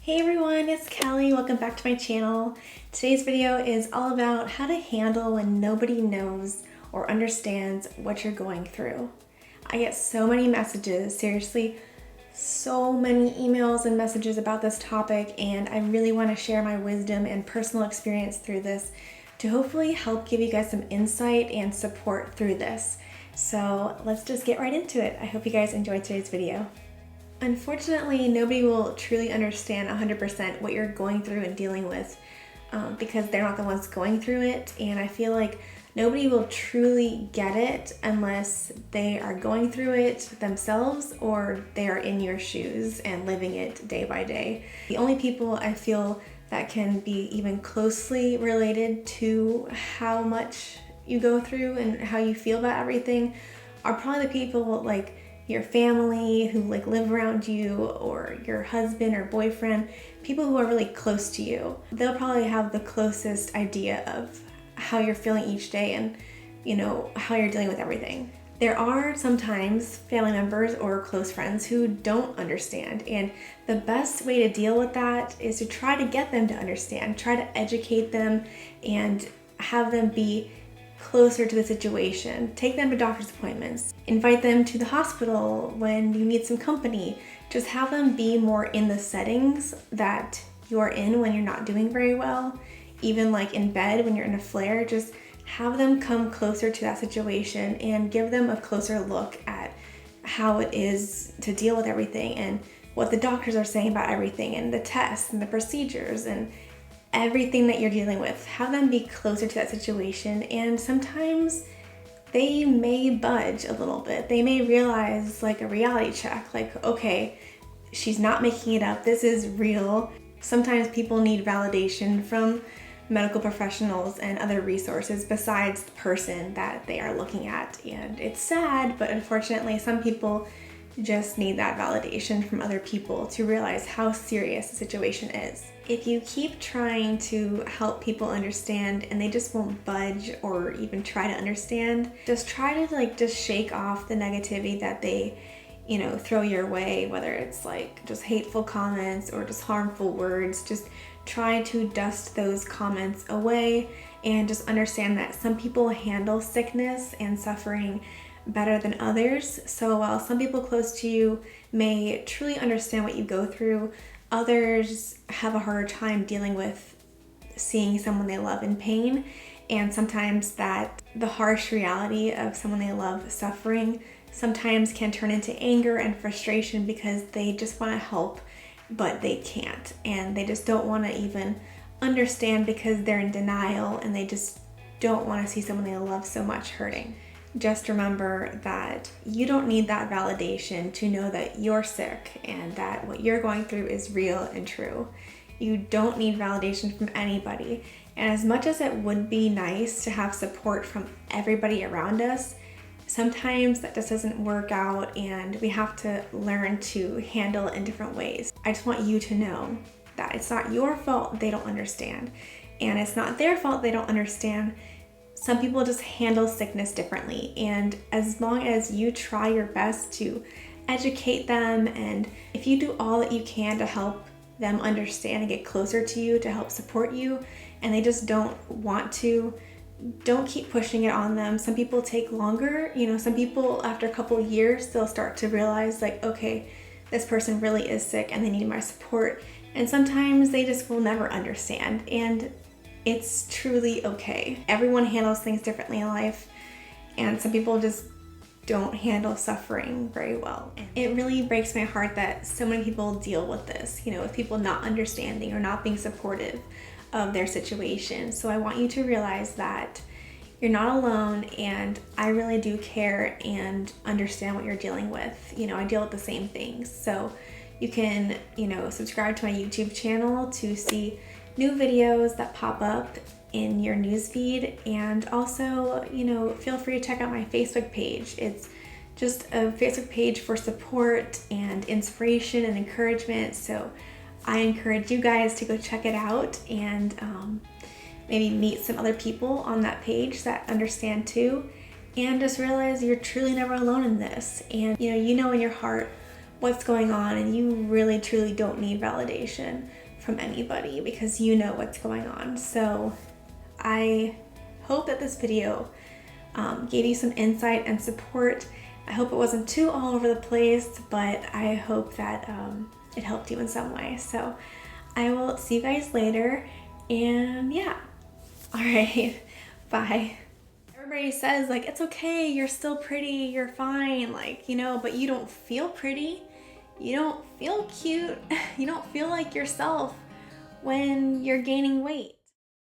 Hey everyone, it's Kelly. Welcome back to my channel. Today's video is all about how to handle when nobody knows or understands what you're going through. I get so many messages, seriously, so many emails and messages about this topic, and I really want to share my wisdom and personal experience through this to hopefully help give you guys some insight and support through this. So let's just get right into it. I hope you guys enjoyed today's video. Unfortunately, nobody will truly understand 100% what you're going through and dealing with because they're not the ones going through it. And I feel like nobody will truly get it unless they are going through it themselves or they are in your shoes and living it day by day. The only people I feel that can be even closely related to how much you go through and how you feel about everything are probably the people like your family who live around you, or your husband or boyfriend, people who are really close to you. They'll probably have the closest idea of how you're feeling each day and how you're dealing with everything. There are sometimes family members or close friends who don't understand, and the best way to deal with that is to try to get them to understand, try to educate them and have them be closer to the situation. Take them to doctor's appointments. Invite them to the hospital when you need some company. Just have them be more in the settings that you're in when you're not doing very well. Even like in bed when you're in a flare, just have them come closer to that situation and give them a closer look at how it is to deal with everything and what the doctors are saying about everything and the tests and the procedures and everything that you're dealing with. Have them be closer to that situation, and sometimes they may budge a little bit. They may realize, like a reality check, like, okay, she's not making it up, this is real. Sometimes people need validation from medical professionals and other resources besides the person that they are looking at. And it's sad, but unfortunately some people just need that validation from other people to realize how serious the situation is. If you keep trying to help people understand and they just won't budge or even try to understand, just try to just shake off the negativity that they throw your way, whether it's just hateful comments or just harmful words. Just try to dust those comments away and just understand that some people handle sickness and suffering better than others. So while some people close to you may truly understand what you go through, others have a harder time dealing with seeing someone they love in pain. And sometimes that the harsh reality of someone they love suffering sometimes can turn into anger and frustration because they just want to help, but they can't. And they just don't want to even understand because they're in denial and they just don't want to see someone they love so much hurting. Just remember that you don't need that validation to know that you're sick and that what you're going through is real and true. You don't need validation from anybody. And as much as it would be nice to have support from everybody around us, sometimes that just doesn't work out and we have to learn to handle it in different ways. I just want you to know that it's not your fault they don't understand, and it's not their fault they don't understand. Some people just handle sickness differently, and as long as you try your best to educate them, and if you do all that you can to help them understand and get closer to you, to help support you, and they just don't want to, don't keep pushing it on them. Some people take longer. Some people after a couple of years, they'll start to realize okay, this person really is sick and they need my support. And sometimes they just will never understand. And it's truly okay. Everyone handles things differently in life, and some people just don't handle suffering very well. It really breaks my heart that so many people deal with this, with people not understanding or not being supportive of their situation. So I want you to realize that you're not alone, and I really do care and understand what you're dealing with. I deal with the same things. So you can, subscribe to my YouTube channel to see new videos that pop up in your newsfeed, and also, feel free to check out my Facebook page. It's just a Facebook page for support and inspiration and encouragement. So I encourage you guys to go check it out and maybe meet some other people on that page that understand too, and just realize you're truly never alone in this. And in your heart what's going on, and you really truly don't need validation from anybody because you know what's going on. So I hope that this video gave you some insight and support. I hope it wasn't too all over the place, but I hope that it helped you in some way. So I will see you guys later, and yeah. All right, bye. Everybody says like, it's okay, you're still pretty, you're fine, like, you know, but you don't feel pretty, you don't feel cute, you don't feel like yourself when you're gaining weight.